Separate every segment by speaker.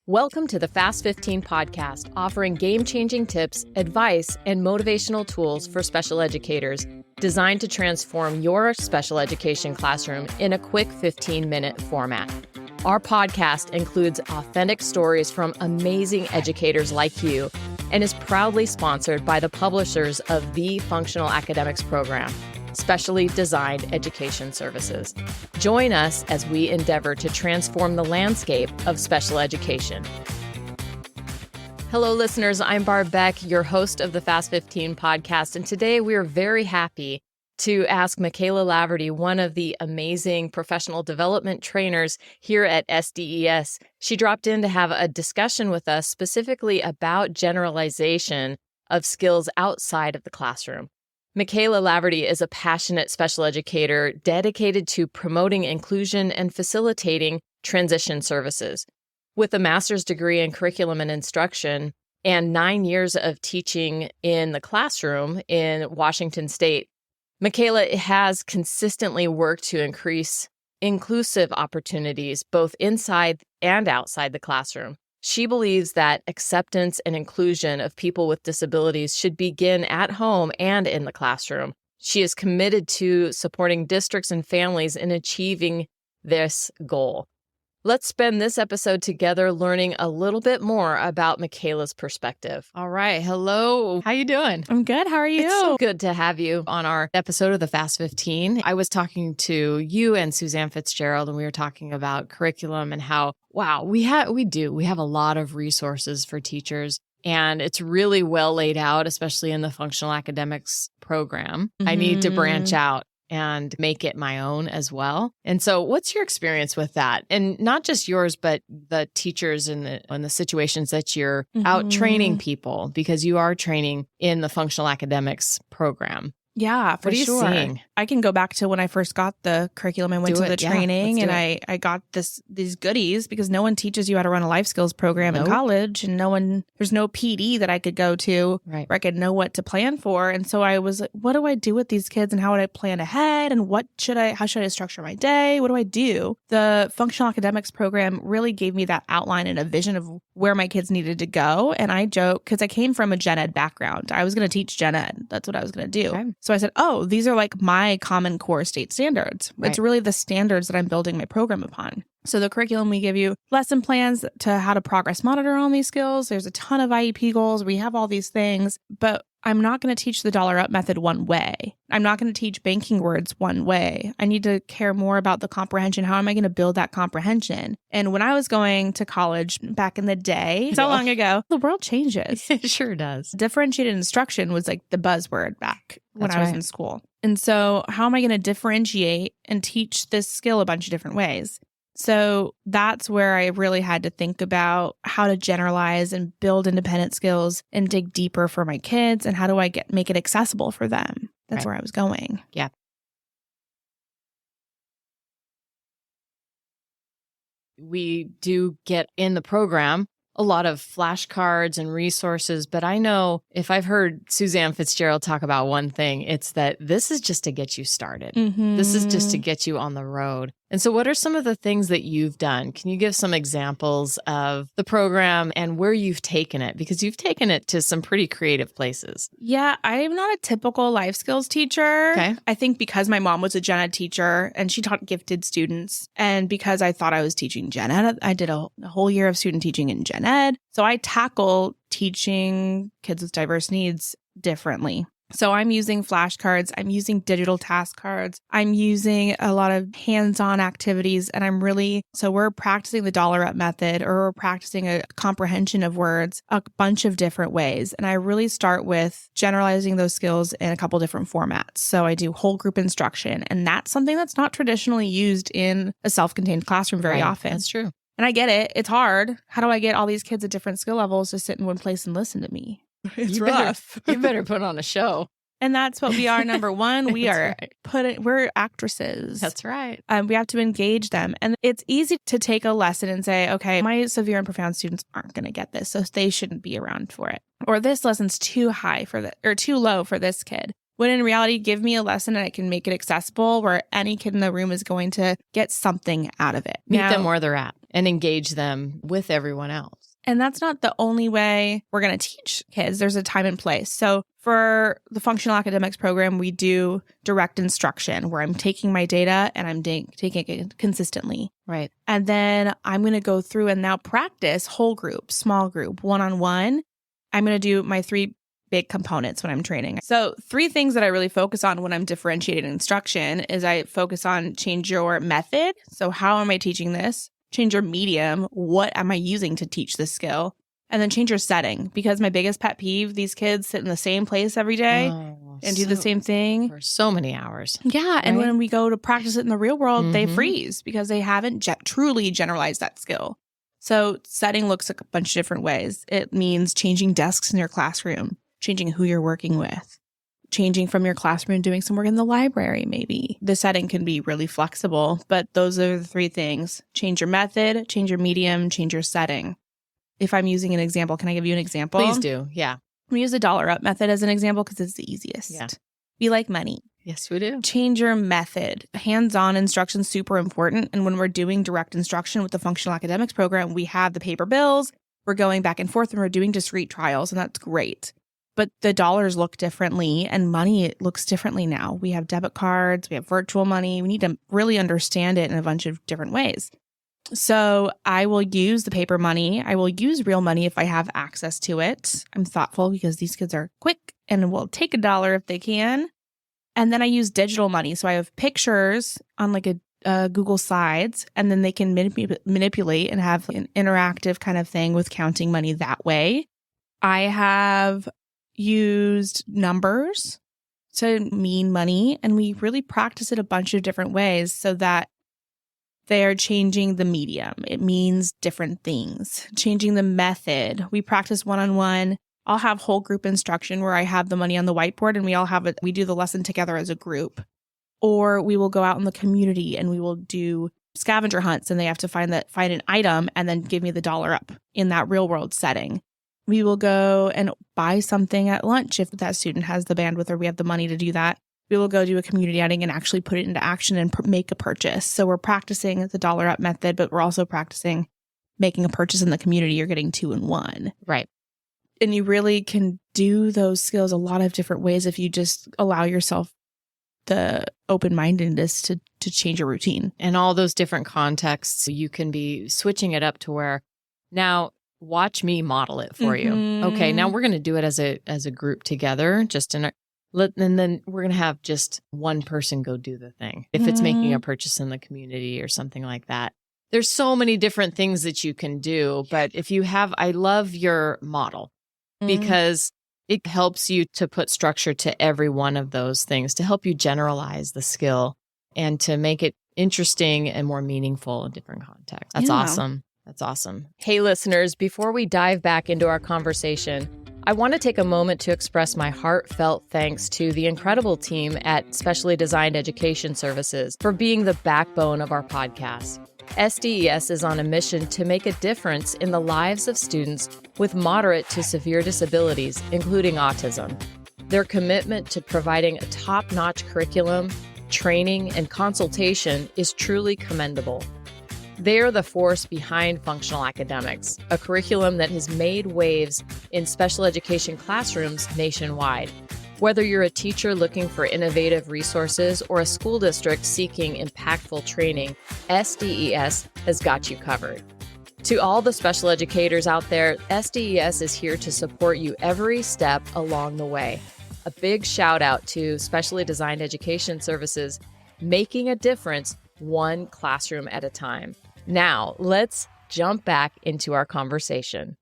Speaker 1: Welcome to the Fast 15 podcast, offering game-changing tips, advice, and motivational tools for special educators designed to transform your special education classroom in a quick 15-minute format. Our podcast includes authentic stories from amazing educators like you and is proudly sponsored by the publishers of the Functional Academics program, specially designed education services. Join us as we endeavor to transform the landscape of special education. Hello, listeners. I'm Barb Beck, your host of the Fast 15 podcast, and today we are very happy to ask Michela Laverty, one of the amazing professional development trainers here at SDES. She dropped in to have a discussion with us specifically about generalization of skills outside of the classroom. Michela Laverty is a passionate special educator dedicated to promoting inclusion and facilitating transition services. With a master's degree in curriculum and instruction and 9 years of teaching in the classroom in Washington State, Michela has consistently worked to increase inclusive opportunities both inside and outside the classroom. She believes that acceptance and inclusion of people with disabilities should begin at home and in the classroom. She is committed to supporting districts and families in achieving this goal. Let's spend this episode together learning a little bit more about Michela's perspective. All right. Hello. How you doing?
Speaker 2: I'm good. How are you?
Speaker 1: It's so good to have you on our episode of the Fast 15. I was talking to you and Suzanne Fitzgerald, and we were talking about curriculum and how, wow, we have a lot of resources for teachers. And it's really well laid out, especially in the functional academics program. I need to branch out and make it my own as well. And so what's your experience with that? And not just yours, but the teachers and the situations that you're out training people, because you are training in the functional academics program.
Speaker 2: Yeah, for sure.
Speaker 1: What are you seeing?
Speaker 2: I can go back to when I first got the curriculum and went to the training, and I got these goodies because no one teaches you how to run a life skills program in college, and there's no PD that I could go to where I could know what to plan for. And so I was like, what do I do with these kids, and how would I plan ahead, and how should I structure my day? What do I do? The functional academics program really gave me that outline and a vision of where my kids needed to go. And I joke because I came from a gen ed background. I was going to teach gen ed. That's what I was going to do. Okay. So I said, oh, these are like my common core state standards. Right. It's really the standards that I'm building my program upon. So the curriculum, we give you lesson plans to how to progress monitor on these skills. There's a ton of IEP goals. We have all these things, but I'm not going to teach the dollar up method one way. I'm not going to teach banking words one way. I need to care more about the comprehension. How am I going to build that comprehension? And when I was going to college back in the day, so long ago, the world changes.
Speaker 1: It sure does.
Speaker 2: Differentiated instruction was like the buzzword back when I was in school. And so how am I going to differentiate and teach this skill a bunch of different ways? So that's where I really had to think about how to generalize and build independent skills and dig deeper for my kids, and how do I make it accessible for them? That's where I was going.
Speaker 1: Yeah. We do get in the program a lot of flashcards and resources, but I know if I've heard Suzanne Fitzgerald talk about one thing, it's that this is just to get you started. This is just to get you on the road. And so what are some of the things that you've done? Can you give some examples of the program and where you've taken it? Because you've taken it to some pretty creative places.
Speaker 2: Yeah, I'm not a typical life skills teacher. Okay. I think because my mom was a gen ed teacher and she taught gifted students, and because I thought I was teaching gen ed, I did a whole year of student teaching in gen ed. So I tackle teaching kids with diverse needs differently. So I'm using flashcards, I'm using digital task cards, I'm using a lot of hands-on activities, and so we're practicing the dollar up method, or we're practicing a comprehension of words a bunch of different ways. And I really start with generalizing those skills in a couple different formats. So I do whole group instruction, and that's something that's not traditionally used in a self-contained classroom very often.
Speaker 1: That's true.
Speaker 2: And I get it. It's hard. How do I get all these kids at different skill levels to sit in one place and listen to me? It's rough.
Speaker 1: You better put on a show.
Speaker 2: And that's what we are. Number one, we're actresses.
Speaker 1: That's right.
Speaker 2: We have to engage them. And it's easy to take a lesson and say, okay, my severe and profound students aren't going to get this, so they shouldn't be around for it. Or this lesson's too high or too low for this kid. When in reality, give me a lesson and I can make it accessible where any kid in the room is going to get something out of it.
Speaker 1: Meet them where they're at and engage them with everyone else.
Speaker 2: And that's not the only way we're going to teach kids. There's a time and place. So for the functional academics program, we do direct instruction where I'm taking my data and I'm taking it consistently.
Speaker 1: Right.
Speaker 2: And then I'm going to go through and now practice whole group, small group, one-on-one. I'm going to do my 3 big components when I'm training. So 3 things that I really focus on when I'm differentiating instruction is I focus on change your method. So how am I teaching this? Change your medium. What am I using to teach this skill? And then change your setting, because my biggest pet peeve, these kids sit in the same place every day and do the same thing
Speaker 1: for so many hours.
Speaker 2: Yeah. Right? And when we go to practice it in the real world, they freeze because they haven't truly generalized that skill. So setting looks like a bunch of different ways. It means changing desks in your classroom, changing who you're working with, changing from your classroom and doing some work in the library, maybe. The setting can be really flexible, but those are the 3 things. Change your method, change your medium, change your setting. If I'm using an example, can I give you an example?
Speaker 1: Please do, yeah.
Speaker 2: We use the dollar up method as an example because it's the easiest.
Speaker 1: Yeah.
Speaker 2: We like money.
Speaker 1: Yes, we do.
Speaker 2: Change your method. Hands-on instruction is super important. And when we're doing direct instruction with the functional academics program, we have the paper bills. We're going back and forth and we're doing discrete trials, and that's great. But the dollars look differently and money looks differently now. We have debit cards, we have virtual money. We need to really understand it in a bunch of different ways. So I will use the paper money. I will use real money if I have access to it. I'm thoughtful because these kids are quick and will take $1 if they can. And then I use digital money. So I have pictures on like a Google Slides, and then they can manipulate and have an interactive kind of thing with counting money that way. I have used numbers to mean money, and we really practice it a bunch of different ways so that they're changing the medium. It means different things. Changing the method. We practice one-on-one. I'll have whole group instruction where I have the money on the whiteboard and we all have it. We do the lesson together as a group. Or we will go out in the community and we will do scavenger hunts, and they have to find an item and then give me the dollar up in that real world setting. We will go and buy something at lunch if that student has the bandwidth or we have the money to do that. We will go do a community outing and actually put it into action and make a purchase. So we're practicing the dollar up method, but we're also practicing making a purchase in the community. You're getting 2 in 1.
Speaker 1: Right.
Speaker 2: And you really can do those skills a lot of different ways if you just allow yourself the open-mindedness to change your routine.
Speaker 1: And all those different contexts, you can be switching it up to where now watch me model it for you. Okay, now we're going to do it as a group together, and then we're going to have just one person go do the thing. If it's making a purchase in the community or something like that. There's so many different things that you can do, but I love your model because it helps you to put structure to every one of those things to help you generalize the skill and to make it interesting and more meaningful in different contexts. That's awesome. That's awesome. Hey, listeners, before we dive back into our conversation, I want to take a moment to express my heartfelt thanks to the incredible team at Specially Designed Education Services for being the backbone of our podcast. SDES is on a mission to make a difference in the lives of students with moderate to severe disabilities, including autism. Their commitment to providing a top-notch curriculum, training, and consultation is truly commendable. They are the force behind functional academics, a curriculum that has made waves in special education classrooms nationwide. Whether you're a teacher looking for innovative resources or a school district seeking impactful training, SDES has got you covered. To all the special educators out there, SDES is here to support you every step along the way. A big shout out to Specially Designed Education Services, making a difference one classroom at a time. Now, let's jump back into our conversation.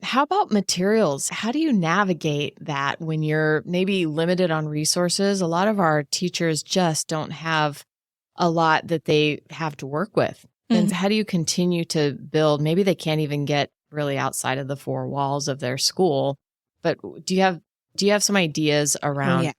Speaker 1: How about materials? How do you navigate that when you're maybe limited on resources? A lot of our teachers just don't have a lot that they have to work with. And how do you continue to build? Maybe they can't even get really outside of the 4 walls of their school. But do you have some ideas around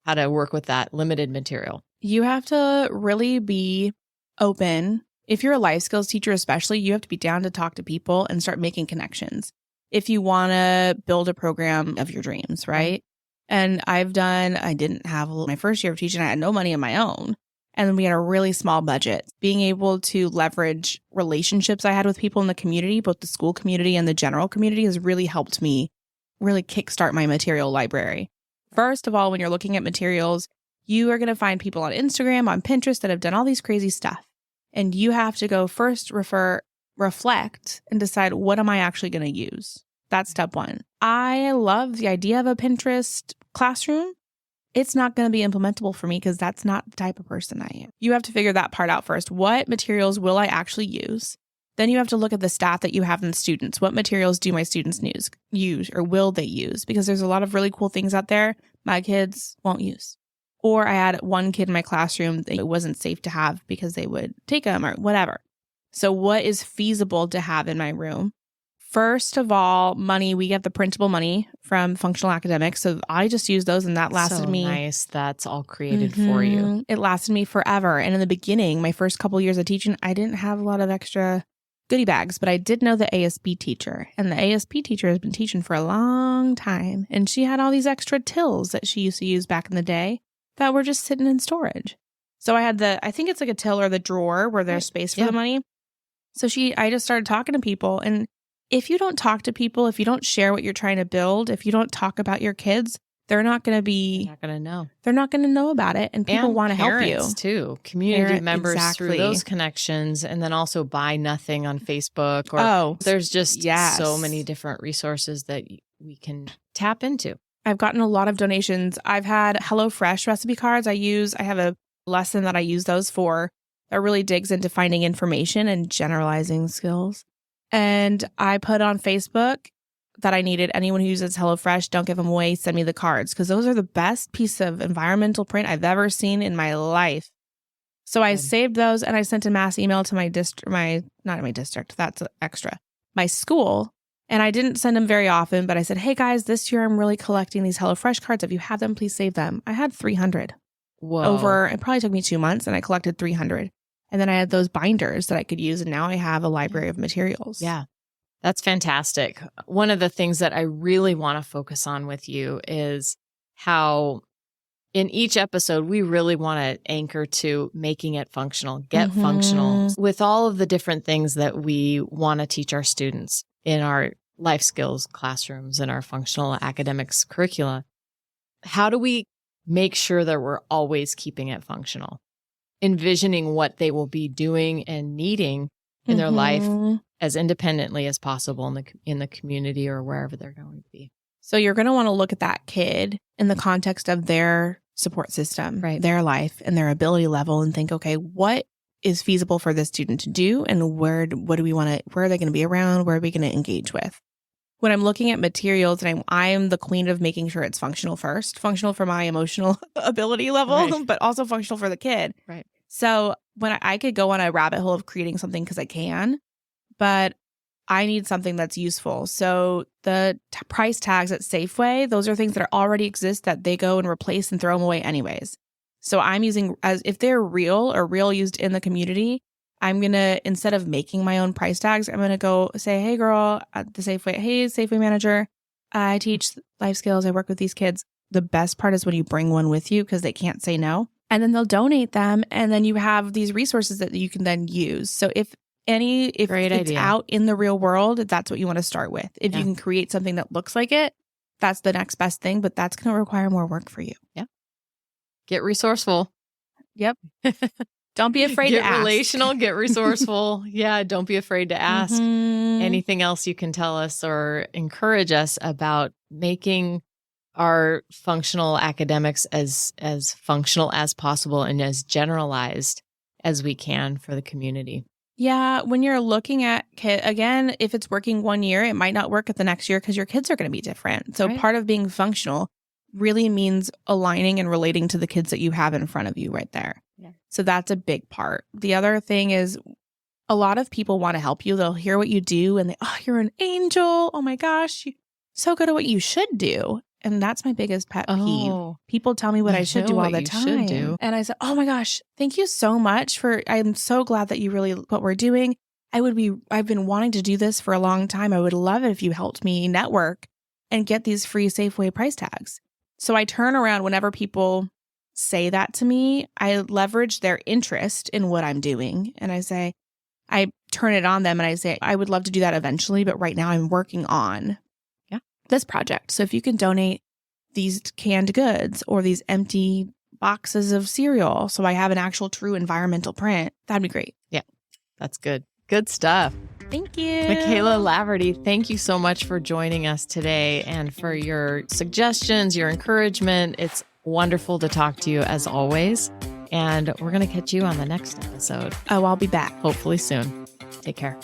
Speaker 1: how to work with that limited material?
Speaker 2: You have to really be open. If you're a life skills teacher, especially, you have to be down to talk to people and start making connections. If you want to build a program of your dreams, right? And I didn't have my first year of teaching, I had no money of my own. And we had a really small budget. Being able to leverage relationships I had with people in the community, both the school community and the general community, has really helped me really kickstart my material library. First of all, when you're looking at materials, you are going to find people on Instagram, on Pinterest that have done all these crazy stuff. And you have to go first reflect, and decide, what am I actually going to use? That's step one. I love the idea of a Pinterest classroom. It's not going to be implementable for me because that's not the type of person I am. You have to figure that part out first. What materials will I actually use? Then you have to look at the staff that you have and the students. What materials do my students use or will they use? Because there's a lot of really cool things out there my kids won't use. Or I had one kid in my classroom that it wasn't safe to have because they would take them or whatever. So what is feasible to have in my room? First of all, money. We get the printable money from Functional Academics. So I just used those and that lasted me.
Speaker 1: Nice. That's all created for you.
Speaker 2: It lasted me forever. And in the beginning, my first couple years of teaching, I didn't have a lot of extra goodie bags, but I did know the ASB teacher. And the ASB teacher has been teaching for a long time. And she had all these extra tills that she used to use back in the day that were just sitting in storage. So I had I think it's like a till or the drawer where there's space for the money. So I just started talking to people. And if you don't talk to people, if you don't share what you're trying to build, if you don't talk about your kids, they're not going to know. They're not going to know about it. And people want to help you.
Speaker 1: Too. Community members through those connections. And then also buy nothing on Facebook. There's just so many different resources that we can tap into.
Speaker 2: I've gotten a lot of donations. I've had HelloFresh recipe cards I have a lesson that I use those for that really digs into finding information and generalizing skills. And I put on Facebook that I needed anyone who uses HelloFresh, don't give them away, send me the cards, because those are the best piece of environmental print I've ever seen in my life. So I saved those and I sent a mass email to my school. And I didn't send them very often, but I said, hey guys, this year I'm really collecting these HelloFresh cards. If you have them, please save them. I had 300. It probably took me 2 months and I collected 300. And then I had those binders that I could use. And now I have a library of materials.
Speaker 1: Yeah. That's fantastic. One of the things that I really want to focus on with you is how in each episode, we really want to anchor to making it functional, get functional with all of the different things that we want to teach our students in our life skills classrooms and our functional academics curricula. How do we make sure that we're always keeping it functional, envisioning what they will be doing and needing in their life as independently as possible in the community or wherever they're going to be?
Speaker 2: So you're going to want to look at that kid in the context of their support system, their life and their ability level, and think, okay, what is feasible for this student to do, and where are they going to be around? Where are we going to engage with? When I'm looking at materials, and I'm the queen of making sure it's functional first, functional for my emotional ability level, but also functional for the kid.
Speaker 1: Right.
Speaker 2: So when I could go on a rabbit hole of creating something because I can, but I need something that's useful. So the price tags at Safeway, those are things that already exist that they go and replace and throw them away anyways. So I'm using, as if they're real or real used in the community, I'm going to, instead of making my own price tags, I'm going to go say, hey girl at the Safeway, hey Safeway manager, I teach life skills. I work with these kids. The best part is when you bring one with you because they can't say no. And then they'll donate them. And then you have these resources that you can then use. So if it's out in the real world, that's what you want to start with. If you can create something that looks like it, that's the next best thing, but that's going to require more work for you.
Speaker 1: Yeah. Get resourceful.
Speaker 2: Yep. Don't be afraid to ask.
Speaker 1: Get relational, get resourceful. Yeah. Don't be afraid to ask. Anything else you can tell us or encourage us about making our functional academics as functional as possible and as generalized as we can for the community.
Speaker 2: Yeah, when you're looking at again, if it's working 1 year, it might not work at the next year because your kids are going to be different. So part of being functional really means aligning and relating to the kids that you have in front of you right there. Yeah. So that's a big part. The other thing is a lot of people want to help you. They'll hear what you do and you're an angel. Oh my gosh, you're so good at what you should do. And that's my biggest pet peeve. People tell me what I should do all the time. And I said, oh my gosh, thank you so much I'm so glad that you really what we're doing. I've been wanting to do this for a long time. I would love it if you helped me network and get these free Safeway price tags. So I turn around whenever people say that to me, I leverage their interest in what I'm doing. And I turn it on them and I say, I would love to do that eventually, but right now I'm working on this project. So if you can donate these canned goods or these empty boxes of cereal so I have an actual true environmental print, that'd be great.
Speaker 1: Yeah, that's good. Good stuff.
Speaker 2: Thank you.
Speaker 1: Michela Laverty, thank you so much for joining us today and for your suggestions, your encouragement. It's wonderful to talk to you as always. And we're going to catch you on the next episode.
Speaker 2: Oh, I'll be back.
Speaker 1: Hopefully soon. Take care.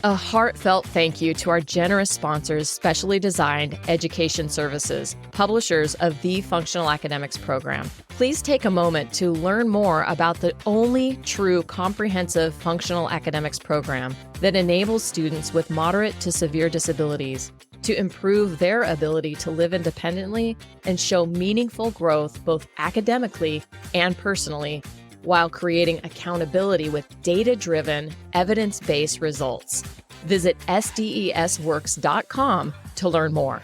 Speaker 1: A heartfelt thank you to our generous sponsors, Specially Designed Education Services, publishers of the Functional Academics program. Please take a moment to learn more about the only true comprehensive functional academics program that enables students with moderate to severe disabilities to improve their ability to live independently and show meaningful growth both academically and personally, while creating accountability with data-driven, evidence-based results. Visit SDESworks.com to learn more.